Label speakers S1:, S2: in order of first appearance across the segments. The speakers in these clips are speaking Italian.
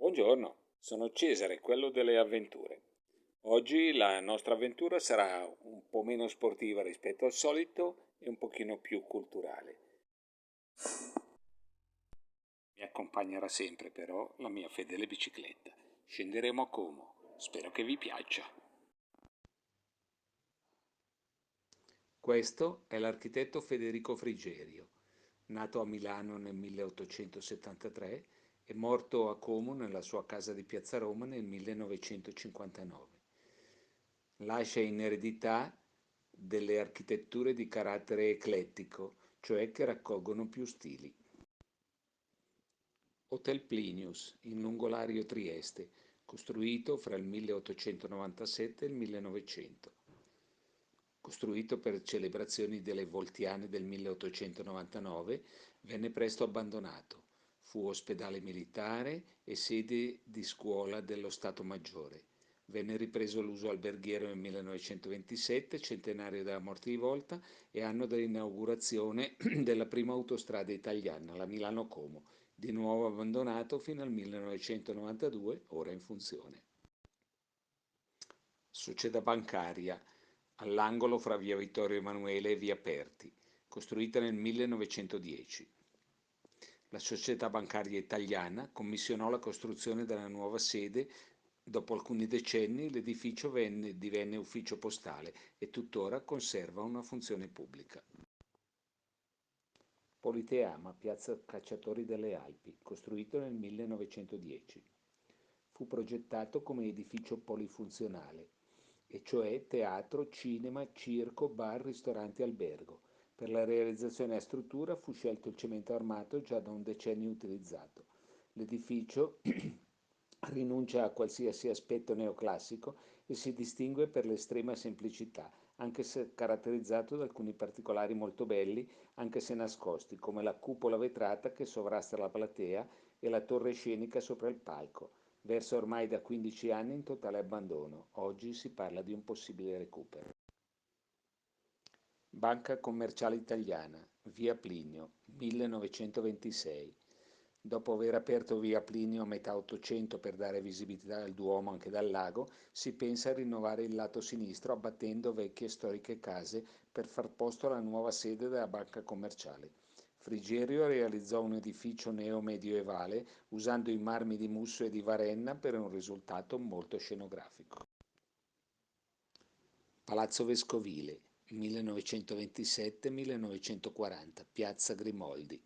S1: Buongiorno, sono Cesare, quello delle avventure. Oggi la nostra avventura sarà un po' meno sportiva rispetto al solito e un pochino più culturale. Mi accompagnerà sempre però la mia fedele bicicletta. Scenderemo a Como. Spero che vi piaccia. Questo è l'architetto Federico Frigerio, nato a Milano nel 1873 e morto a Como nella sua casa di Piazza Roma nel 1959. Lascia in eredità delle architetture di carattere eclettico, cioè che raccolgono più stili. Hotel Plinius, in Lungolario Trieste, costruito fra il 1897 e il 1900. Costruito per celebrazioni delle Voltiane del 1899, venne presto abbandonato. Fu ospedale militare e sede di scuola dello Stato Maggiore. Venne ripreso l'uso alberghiero nel 1927, centenario della morte di Volta e anno dell'inaugurazione della prima autostrada italiana, la Milano-Como, di nuovo abbandonato fino al 1992, ora in funzione. Società bancaria, all'angolo fra via Vittorio Emanuele e via Perti, costruita nel 1910. La Società Bancaria Italiana commissionò la costruzione della nuova sede. Dopo alcuni decenni l'edificio divenne ufficio postale e tuttora conserva una funzione pubblica. Politeama, piazza Cacciatori delle Alpi, costruito nel 1910. Fu progettato come edificio polifunzionale, e cioè teatro, cinema, circo, bar, ristorante e albergo. Per la realizzazione a struttura fu scelto il cemento armato già da un decennio utilizzato. L'edificio rinuncia a qualsiasi aspetto neoclassico e si distingue per l'estrema semplicità, anche se caratterizzato da alcuni particolari molto belli, anche se nascosti, come la cupola vetrata che sovrasta la platea e la torre scenica sopra il palco. Versa ormai da 15 anni in totale abbandono. Oggi si parla di un possibile recupero. Banca Commerciale Italiana, via Plinio, 1926. Dopo aver aperto via Plinio a metà Ottocento per dare visibilità al Duomo anche dal lago, si pensa a rinnovare il lato sinistro abbattendo vecchie e storiche case per far posto alla nuova sede della banca commerciale. Frigerio realizzò un edificio neo-medioevale usando i marmi di Musso e di Varenna per un risultato molto scenografico. Palazzo Vescovile, 1927-1940, Piazza Grimoldi.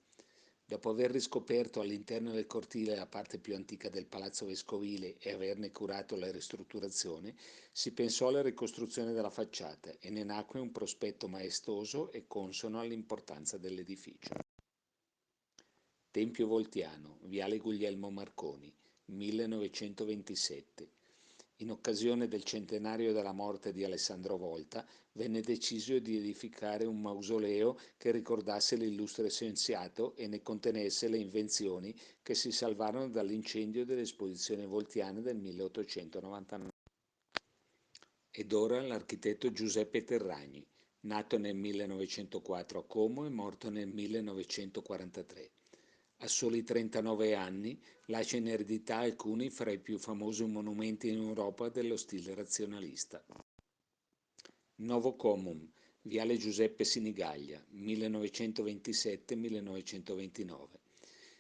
S1: Dopo aver riscoperto all'interno del cortile la parte più antica del Palazzo Vescovile e averne curato la ristrutturazione, si pensò alla ricostruzione della facciata e ne nacque un prospetto maestoso e consono all'importanza dell'edificio. Tempio Voltiano, Viale Guglielmo Marconi, 1927. In occasione del centenario della morte di Alessandro Volta, venne deciso di edificare un mausoleo che ricordasse l'illustre scienziato e ne contenesse le invenzioni che si salvarono dall'incendio dell'esposizione voltiana del 1899. Ed ora l'architetto Giuseppe Terragni, nato nel 1904 a Como e morto nel 1943. A soli 39 anni lascia in eredità alcuni fra i più famosi monumenti in Europa dello stile razionalista. Novo Comum, Viale Giuseppe Sinigaglia, 1927-1929.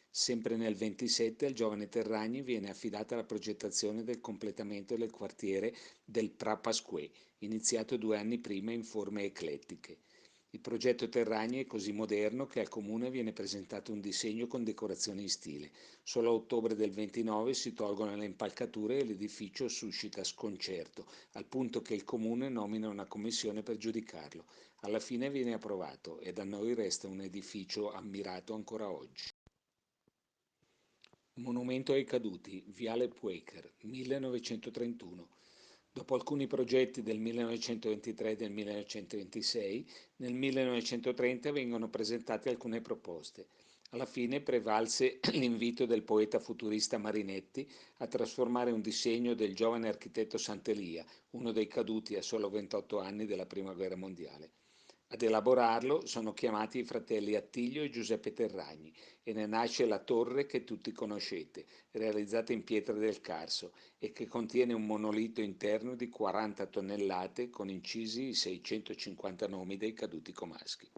S1: Sempre nel 27 al giovane Terragni viene affidata la progettazione del completamento del quartiere del Pra Pasqué, iniziato 2 anni prima in forme eclettiche. Il progetto Terragni è così moderno che al comune viene presentato un disegno con decorazioni in stile. Solo a ottobre del 29 si tolgono le impalcature e l'edificio suscita sconcerto, al punto che il comune nomina una commissione per giudicarlo. Alla fine viene approvato e da noi resta un edificio ammirato ancora oggi. Monumento ai caduti, Viale Puecher, 1931. Dopo alcuni progetti del 1923 e del 1926, nel 1930 vengono presentate alcune proposte. Alla fine prevalse l'invito del poeta futurista Marinetti a trasformare un disegno del giovane architetto Sant'Elia, uno dei caduti a solo 28 anni della Prima Guerra Mondiale. Ad elaborarlo sono chiamati i fratelli Attilio e Giuseppe Terragni e ne nasce la torre che tutti conoscete, realizzata in pietra del Carso e che contiene un monolito interno di 40 tonnellate con incisi i 650 nomi dei caduti comaschi.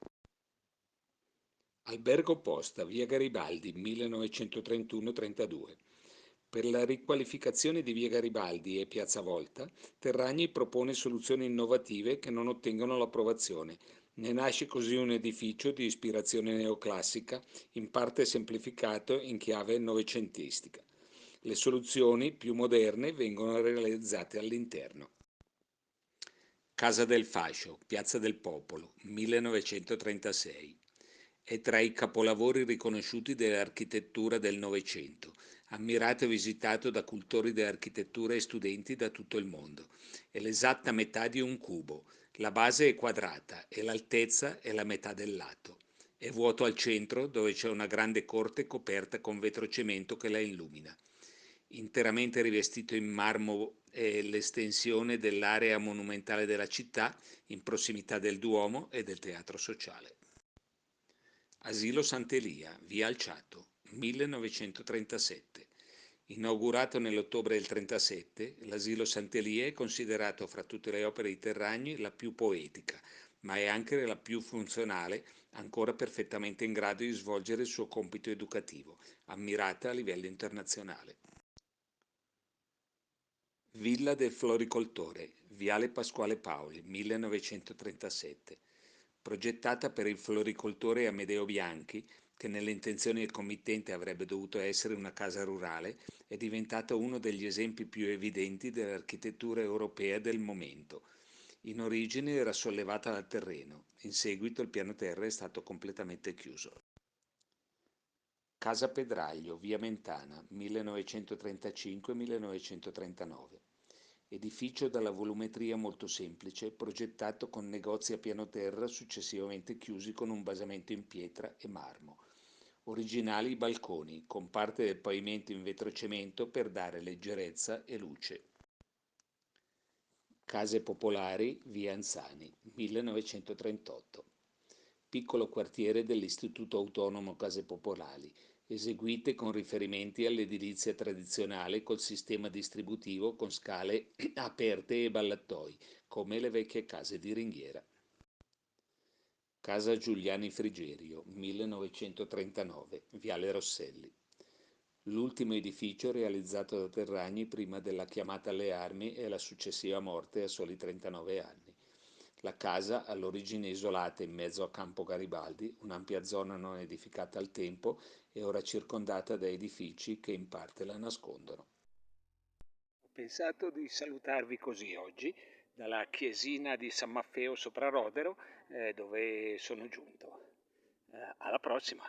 S1: Albergo Posta, via Garibaldi, 1931-32. Per la riqualificazione di via Garibaldi e Piazza Volta, Terragni propone soluzioni innovative che non ottengono l'approvazione. Ne nasce così un edificio di ispirazione neoclassica, in parte semplificato in chiave novecentistica. Le soluzioni più moderne vengono realizzate all'interno. Casa del Fascio, Piazza del Popolo, 1936. È tra i capolavori riconosciuti dell'architettura del Novecento, ammirato e visitato da cultori dell'architettura e studenti da tutto il mondo. È l'esatta metà di un cubo, la base è quadrata e l'altezza è la metà del lato. È vuoto al centro dove c'è una grande corte coperta con vetrocemento che la illumina. Interamente rivestito in marmo è l'estensione dell'area monumentale della città in prossimità del Duomo e del Teatro Sociale. Asilo Sant'Elia, via Alciato, 1937. Inaugurato nell'ottobre del 37, l'Asilo Sant'Elia è considerato fra tutte le opere di Terragni la più poetica, ma è anche la più funzionale, ancora perfettamente in grado di svolgere il suo compito educativo, ammirata a livello internazionale. Villa del Floricoltore, Viale Pasquale Paoli, 1937. Progettata per il floricoltore Amedeo Bianchi, che nelle intenzioni del committente avrebbe dovuto essere una casa rurale, è diventata uno degli esempi più evidenti dell'architettura europea del momento. In origine era sollevata dal terreno, in seguito il piano terra è stato completamente chiuso. Casa Pedraglio, via Mentana, 1935-1939. Edificio dalla volumetria molto semplice, progettato con negozi a piano terra successivamente chiusi con un basamento in pietra e marmo. Originali i balconi, con parte del pavimento in vetrocemento per dare leggerezza e luce. Case Popolari, via Anzani, 1938. Piccolo quartiere dell'Istituto Autonomo Case Popolari, eseguite con riferimenti all'edilizia tradizionale col sistema distributivo con scale aperte e ballattoi, come le vecchie case di ringhiera. Casa Giuliani Frigerio, 1939, Viale Rosselli. L'ultimo edificio realizzato da Terragni prima della chiamata alle armi e la successiva morte a soli 39 anni. La casa, all'origine isolata in mezzo a Campo Garibaldi, un'ampia zona non edificata al tempo, è ora circondata da edifici che in parte la nascondono. Ho pensato di salutarvi così oggi, dalla chiesina di San Maffeo sopra Rodero, dove sono giunto. Alla prossima!